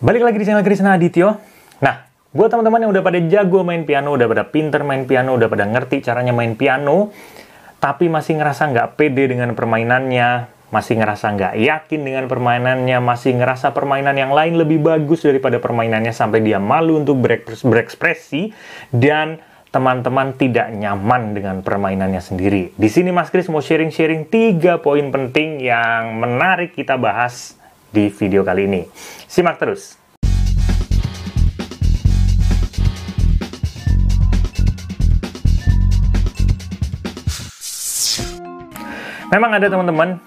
Balik lagi di channel Krisna Adityo. Nah, buat teman-teman yang udah pada jago main piano, udah pada pinter main piano, udah pada ngerti caranya main piano, tapi masih ngerasa nggak pede dengan permainannya, masih ngerasa nggak yakin dengan permainannya, masih ngerasa permainan yang lain lebih bagus daripada permainannya sampai dia malu untuk berekspresi, dan teman-teman tidak nyaman dengan permainannya sendiri. Di sini Mas Kris mau sharing-sharing 3 poin penting yang menarik kita bahas di video kali ini. Simak terus. Memang ada teman-teman,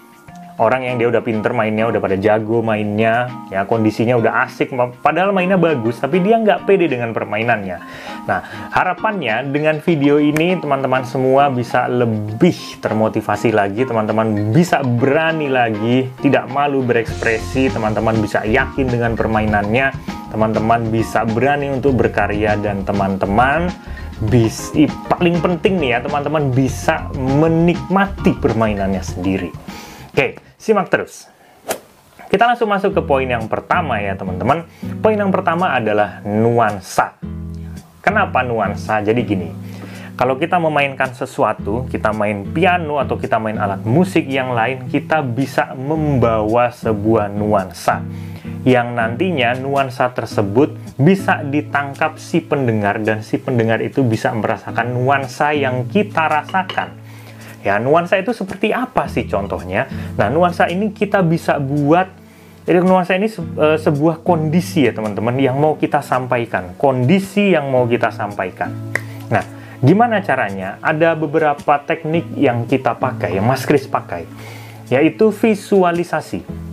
orang yang dia udah pinter mainnya, udah pada jago mainnya, ya kondisinya udah asik, padahal mainnya bagus, tapi dia nggak pede dengan permainannya. Nah, harapannya dengan video ini teman-teman semua bisa lebih termotivasi lagi, teman-teman bisa berani lagi, tidak malu berekspresi, teman-teman bisa yakin dengan permainannya, teman-teman bisa berani untuk berkarya, dan teman-teman paling penting nih ya, teman-teman bisa menikmati permainannya sendiri. Oke, simak terus. Kita langsung masuk ke poin yang pertama ya teman-teman. Poin yang pertama adalah nuansa. Kenapa nuansa? Jadi gini, kalau kita memainkan sesuatu, kita main piano atau kita main alat musik yang lain, kita bisa membawa sebuah nuansa yang nantinya nuansa tersebut bisa ditangkap si pendengar, dan si pendengar itu bisa merasakan nuansa yang kita rasakan. Ya, nuansa itu seperti apa sih contohnya? Nah, nuansa ini kita bisa buat, jadi nuansa ini sebuah kondisi ya teman-teman yang mau kita sampaikan, kondisi yang mau kita sampaikan. Nah, gimana caranya? Ada beberapa teknik yang kita pakai, yang Mas Kris pakai, yaitu visualisasi.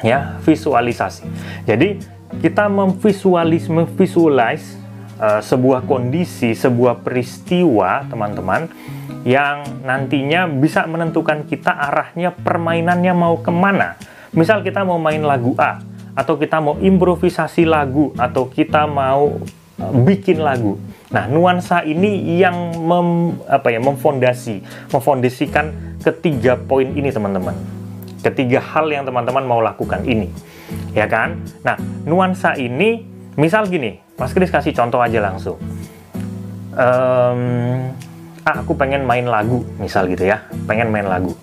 Ya, visualisasi. Jadi kita memvisualize sebuah kondisi, sebuah peristiwa teman-teman, yang nantinya bisa menentukan kita arahnya permainannya mau kemana. Misal kita mau main lagu A, atau kita mau improvisasi lagu, atau kita mau bikin lagu. Nah, nuansa ini yang memfondasikan ketiga poin ini teman-teman. Ketiga hal yang teman-teman mau lakukan ini, ya kan? Nah, nuansa ini, misal gini, Mas Kris kasih contoh aja langsung. Aku pengen main lagu, misal gitu ya, pengen main lagu.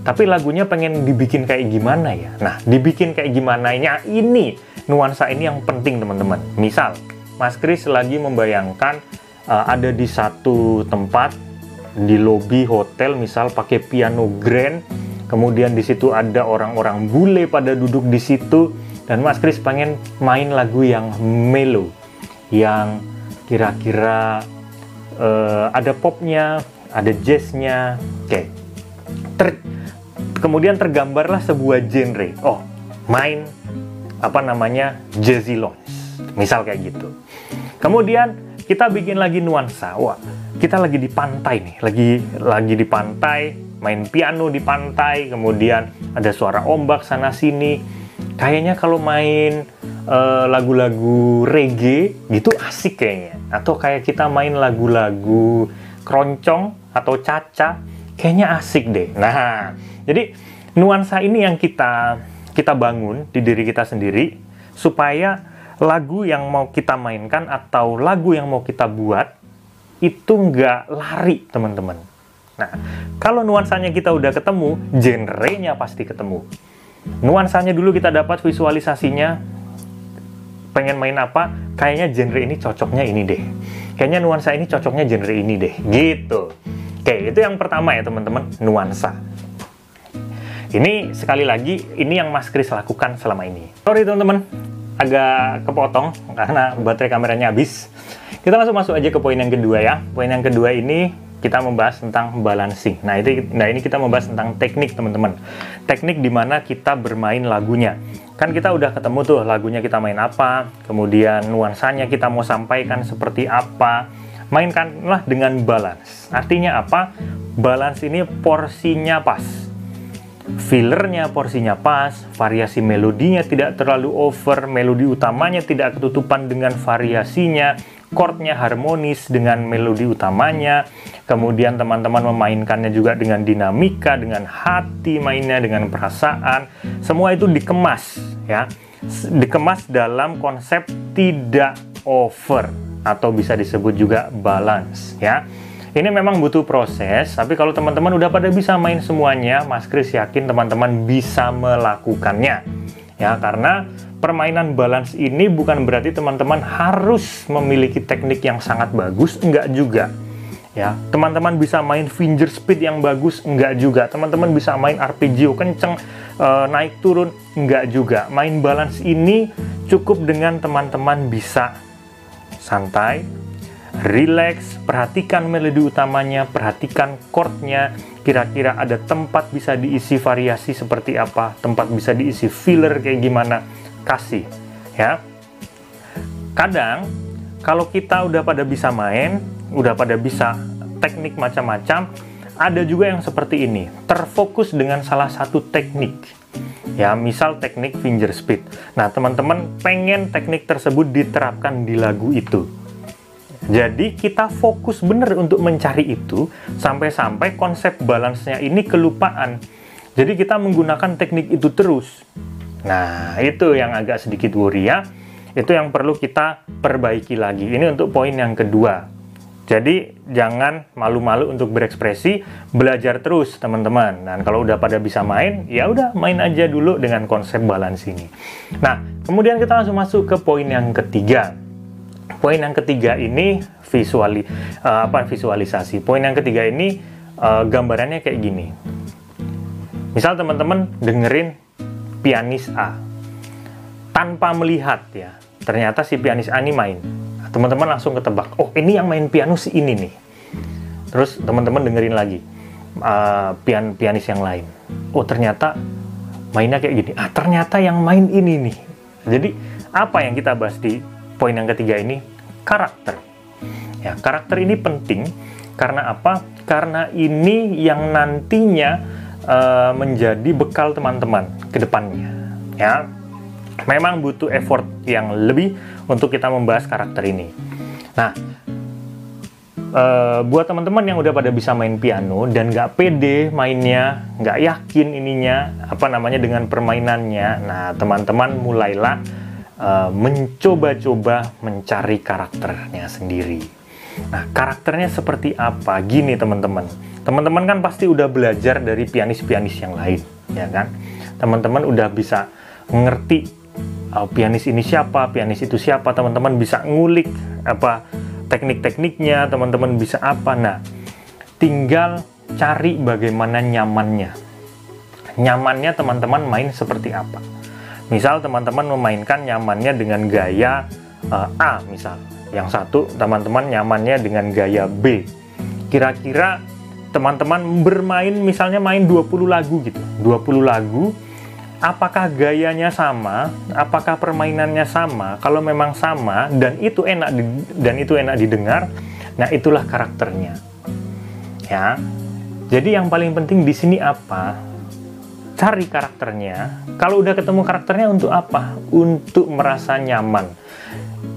Tapi lagunya pengen dibikin kayak gimana ya? Nah, dibikin kayak gimananya ini, nuansa ini yang penting teman-teman. Misal, Mas Kris lagi membayangkan ada di satu tempat, di lobi hotel, misal pakai piano grand, kemudian di situ ada orang-orang bule pada duduk di situ, dan Mas Kris pengen main lagu yang mellow, yang kira-kira ada popnya, ada jazznya. Oke. Kemudian tergambarlah sebuah genre. Oh, main jazzy lounge, misal kayak gitu. Kemudian kita bikin lagi nuansa. Wah, kita lagi di pantai nih, lagi di pantai, main piano di pantai, kemudian ada suara ombak sana sini. Kayaknya kalau main lagu-lagu reggae gitu asik kayaknya. Atau kayak kita main lagu-lagu keroncong atau caca, kayaknya asik deh. Nah, jadi nuansa ini yang kita bangun di diri kita sendiri, supaya lagu yang mau kita mainkan atau lagu yang mau kita buat itu nggak lari teman-teman. Nah, kalau nuansanya kita udah ketemu, genrenya pasti ketemu. Nuansanya dulu kita dapat, visualisasinya, pengen main apa, kayaknya genre ini cocoknya ini deh. Kayaknya nuansa ini cocoknya genre ini deh, gitu. Oke, itu yang pertama ya teman-teman, nuansa. Ini sekali lagi, ini yang Mas Kris lakukan selama ini. Sorry teman-teman, agak kepotong karena baterai kameranya habis. Kita langsung masuk aja ke poin yang kedua ya. Poin yang kedua ini kita membahas tentang balancing. Nah, ini kita membahas tentang teknik teman-teman. Teknik dimana kita bermain lagunya. Kan kita udah ketemu tuh lagunya kita main apa, kemudian nuansanya kita mau sampaikan seperti apa. Mainkanlah dengan balance. Artinya apa? Balance ini porsinya pas. Fillernya porsinya pas, variasi melodinya tidak terlalu over, melodi utamanya tidak ketutupan dengan variasinya, chordnya harmonis dengan melodi utamanya, kemudian teman-teman memainkannya juga dengan dinamika, dengan hati mainnya, dengan perasaan, semua itu dikemas ya. dikemas dalam konsep tidak over atau bisa disebut juga balance ya. Ini memang butuh proses, tapi kalau teman-teman udah pada bisa main semuanya, Mas Kris yakin teman-teman bisa melakukannya. Ya, karena permainan balance ini bukan berarti teman-teman harus memiliki teknik yang sangat bagus, enggak juga. Ya, teman-teman bisa main finger speed yang bagus, enggak juga. Teman-teman bisa main arpeggio kenceng, naik turun, enggak juga. Main balance ini cukup dengan teman-teman bisa santai, relax, perhatikan melodi utamanya, perhatikan chordnya, kira-kira ada tempat bisa diisi variasi seperti apa, tempat bisa diisi filler kayak gimana, kasih ya. Kadang kalau kita udah pada bisa main, udah pada bisa teknik macam-macam, ada juga yang seperti ini, terfokus dengan salah satu teknik ya, misal teknik finger speed. Nah, teman-teman pengen teknik tersebut diterapkan di lagu itu. Jadi kita fokus bener untuk mencari itu, sampai-sampai konsep balance-nya ini kelupaan. Jadi kita menggunakan teknik itu terus. Nah, itu yang agak sedikit worry ya. Itu yang perlu kita perbaiki lagi. Ini untuk poin yang kedua. Jadi jangan malu-malu untuk berekspresi, belajar terus teman-teman. Dan kalau udah pada bisa main, ya udah main aja dulu dengan konsep balance ini. Nah, kemudian kita langsung masuk ke poin yang ketiga. Poin yang ketiga ini visualisasi. Poin yang ketiga ini gambarannya kayak gini. Misal teman-teman dengerin pianis A tanpa melihat ya, ternyata si pianis A ini main. Teman-teman langsung ketebak, oh ini yang main piano si ini nih. Terus teman-teman dengerin lagi pianis yang lain. Oh ternyata mainnya kayak gini. Ah ternyata yang main ini nih. Jadi apa yang kita bahas di poin yang ketiga ini? Karakter. Ya, karakter ini penting karena apa? Karena ini yang nantinya menjadi bekal teman-teman ke depannya. Ya, memang butuh effort yang lebih untuk kita membahas karakter ini. Nah, buat teman-teman yang udah pada bisa main piano dan nggak pede mainnya, nggak yakin ininya, dengan permainannya, nah teman-teman mulailah mencoba-coba mencari karakternya sendiri. Nah, karakternya seperti apa? Gini teman-teman. Teman-teman kan pasti udah belajar dari pianis-pianis yang lain, ya kan? Teman-teman udah bisa ngerti pianis ini siapa, pianis itu siapa. Teman-teman bisa ngulik teknik-tekniknya, teman-teman bisa apa. Nah, tinggal cari bagaimana nyamannya. Nyamannya teman-teman main seperti apa. Misal teman-teman memainkan nyamannya dengan gaya A misal. Yang satu teman-teman nyamannya dengan gaya B. Kira-kira teman-teman bermain misalnya main 20 lagu gitu. 20 lagu, apakah gayanya sama? Apakah permainannya sama? Kalau memang sama dan itu enak didengar, nah itulah karakternya. Ya. Jadi yang paling penting di sini apa? Cari karakternya. Kalau udah ketemu karakternya untuk apa? Untuk merasa nyaman.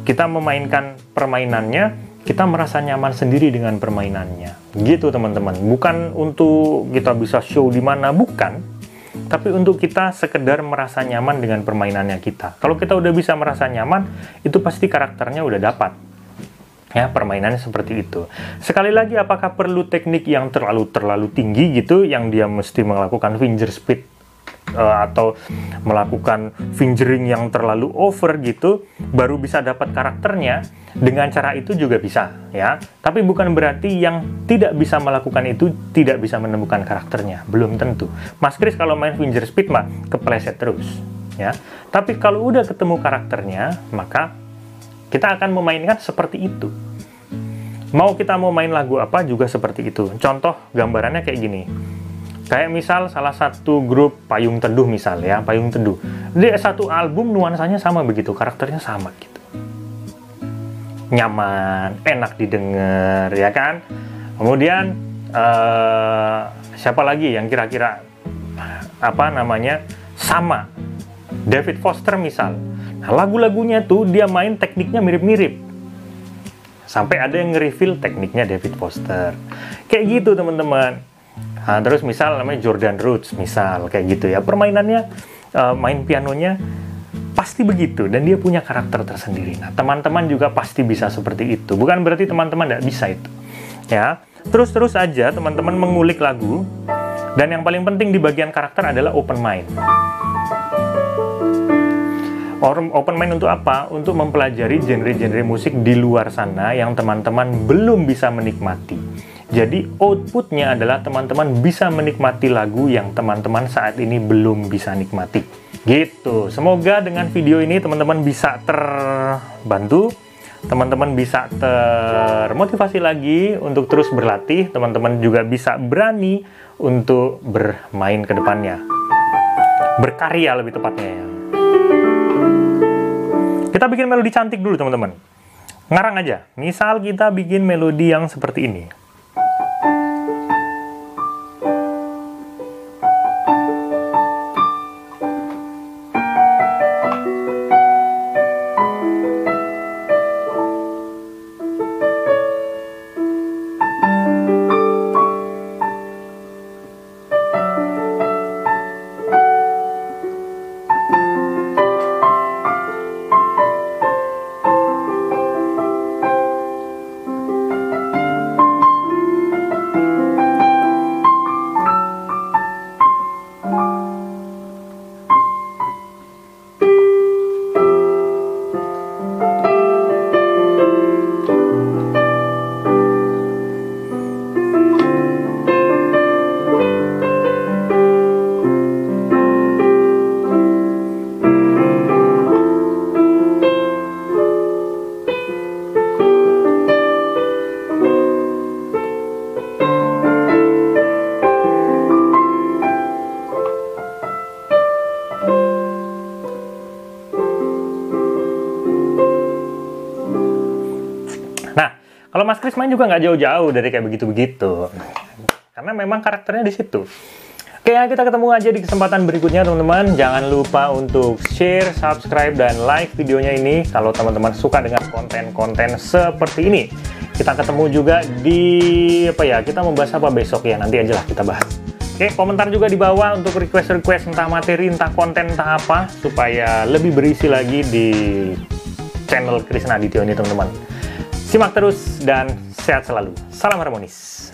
Kita memainkan permainannya, kita merasa nyaman sendiri dengan permainannya. Gitu teman-teman. Bukan untuk kita bisa show di mana, bukan. Tapi untuk kita sekedar merasa nyaman dengan permainannya kita. Kalau kita udah bisa merasa nyaman, itu pasti karakternya udah dapat. Ya, permainannya seperti itu. Sekali lagi, apakah perlu teknik yang terlalu tinggi gitu, yang dia mesti melakukan finger speed atau melakukan fingering yang terlalu over gitu, baru bisa dapat karakternya? Dengan cara itu juga bisa, ya. Tapi bukan berarti yang tidak bisa melakukan itu tidak bisa menemukan karakternya. Belum tentu. Mas Kris kalau main finger speed mah kepleset terus, ya. Tapi kalau udah ketemu karakternya, maka kita akan memainkan seperti itu. Mau kita mau main lagu apa juga seperti itu. Contoh gambarannya kayak gini. Kayak misal salah satu grup Payung Teduh misal ya, Payung Teduh. Di satu album nuansanya sama begitu, karakternya sama gitu. Nyaman, enak didengar, ya kan? Kemudian siapa lagi yang kira-kira sama? David Foster misal. Nah, lagu-lagunya tuh dia main tekniknya mirip-mirip. Sampai ada yang nge-reveal tekniknya David Foster. Kayak gitu teman-teman. Nah, terus misal namanya Jordan Rhodes misal kayak gitu ya. Permainannya main pianonya pasti begitu, dan dia punya karakter tersendiri. Nah, teman-teman juga pasti bisa seperti itu. Bukan berarti teman-teman tidak bisa itu. Ya, terus-terus aja teman-teman mengulik lagu, dan yang paling penting di bagian karakter adalah open mind. Open mind untuk apa? Untuk mempelajari genre-genre musik di luar sana yang teman-teman belum bisa menikmati. Jadi outputnya adalah teman-teman bisa menikmati lagu yang teman-teman saat ini belum bisa nikmati. Gitu. Semoga dengan video ini teman-teman bisa terbantu, teman-teman bisa termotivasi lagi untuk terus berlatih, teman-teman juga bisa berani untuk bermain ke depannya. Berkarya lebih tepatnya ya. Kita bikin melodi cantik dulu teman-teman. Ngarang aja. Misal kita bikin melodi yang seperti ini. Kalau Mas Kris main juga nggak jauh-jauh dari kayak begitu-begitu. Karena memang karakternya di situ. Oke, kita ketemu aja di kesempatan berikutnya, teman-teman. Jangan lupa untuk share, subscribe, dan like videonya ini kalau teman-teman suka dengan konten-konten seperti ini. Kita ketemu juga di kita membahas apa besok ya, nanti aja lah kita bahas. Oke, komentar juga di bawah untuk request-request entah materi, entah konten, entah apa, supaya lebih berisi lagi di channel Krisna Adityo ini, teman-teman. Simak terus dan sehat selalu. Salam harmonis.